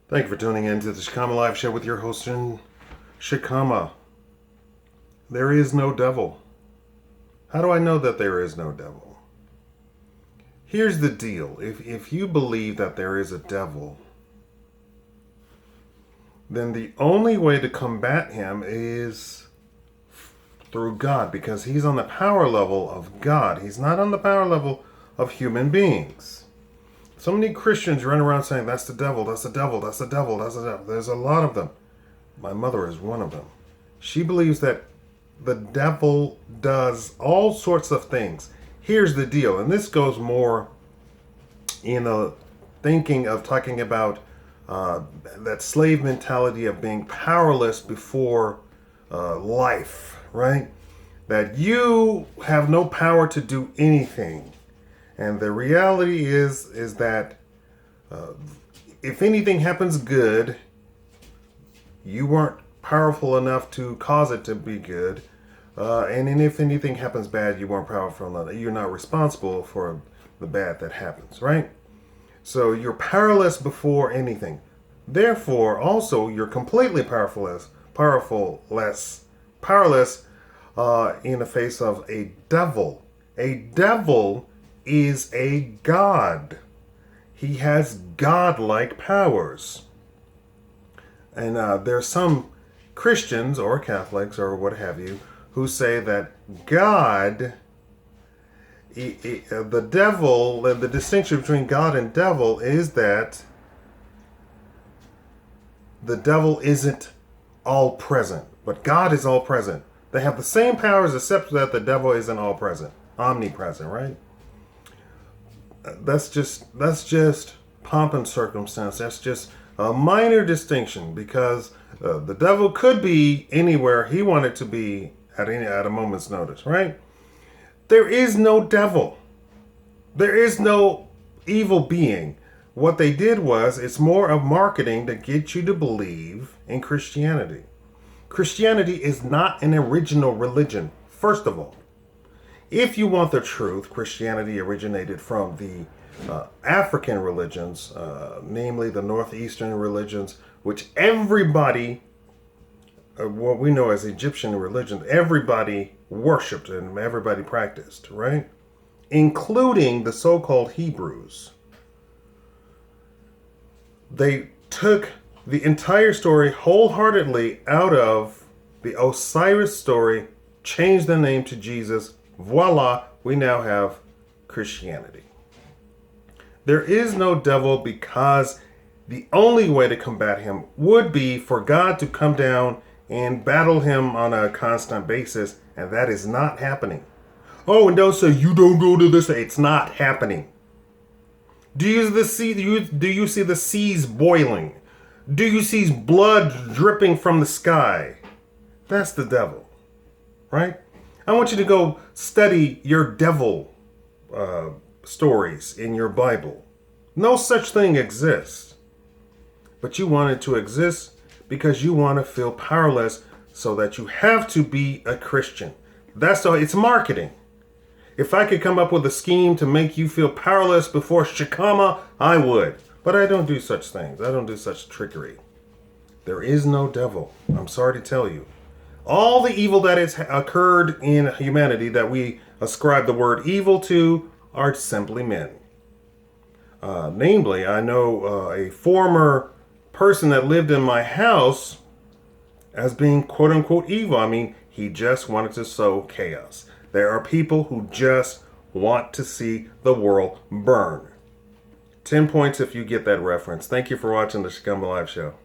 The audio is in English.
Thank you for tuning in to the Shakaama Live Show with your host, Shakaama. There is no devil. How do I know that there is no devil? Here's the deal. If you believe that there is a devil, then the only way to combat him is through God, because he's on the power level of God. He's not on the power level of human beings. So many Christians run around saying, that's the devil, that's the devil, that's the devil, that's the devil. There's a lot of them. My mother is one of them. She believes that the devil does all sorts of things. Here's the deal, and this goes more in the thinking of talking about that slave mentality of being powerless before life, right? That you have no power to do anything. And the reality is that if anything happens good, you weren't powerful enough to cause it to be good. And then if anything happens bad, you weren't powerful enough. You're not responsible for the bad that happens, right? So you're powerless before anything. Therefore, also, you're completely powerless in the face of a devil. A devil is a god. He has godlike powers. And there's some Christians or Catholics or what have you who say that God, the devil, the distinction between God and devil is that the devil isn't all present, but God is all present. They have the same powers except that the devil isn't all present, omnipresent, right? That's just pomp and circumstance. That's just a minor distinction, because the devil could be anywhere he wanted to be at a moment's notice, right? There is no devil. There is no evil being. What they did was, it's more of marketing to get you to believe in Christianity. Christianity is not an original religion, first of all. If you want the truth, Christianity originated from the African religions, namely the northeastern religions, which everybody, what we know as Egyptian religion, everybody worshipped and everybody practiced, right? Including the so-called Hebrews. They took the entire story wholeheartedly out of the Osiris story, changed the name to Jesus. Voila, we now have Christianity. There is no devil, because the only way to combat him would be for God to come down and battle him on a constant basis, and that is not happening. Oh, and don't say you don't go to this. It's not happening. Do you see the seas boiling? Do you see blood dripping from the sky? That's the devil, right? I want you to go study your devil stories in your Bible. No such thing exists. But you want it to exist because you want to feel powerless, so that you have to be a Christian. That's all. It's marketing. If I could come up with a scheme to make you feel powerless before Shakaama, I would. But I don't do such things. I don't do such trickery. There is no devil. I'm sorry to tell you. All the evil that has occurred in humanity that we ascribe the word evil to are simply men. Namely, I know a former person that lived in my house as being quote unquote evil. I mean, he just wanted to sow chaos. There are people who just want to see the world burn. 10 points if you get that reference. Thank you for watching the Shakaama Live Show.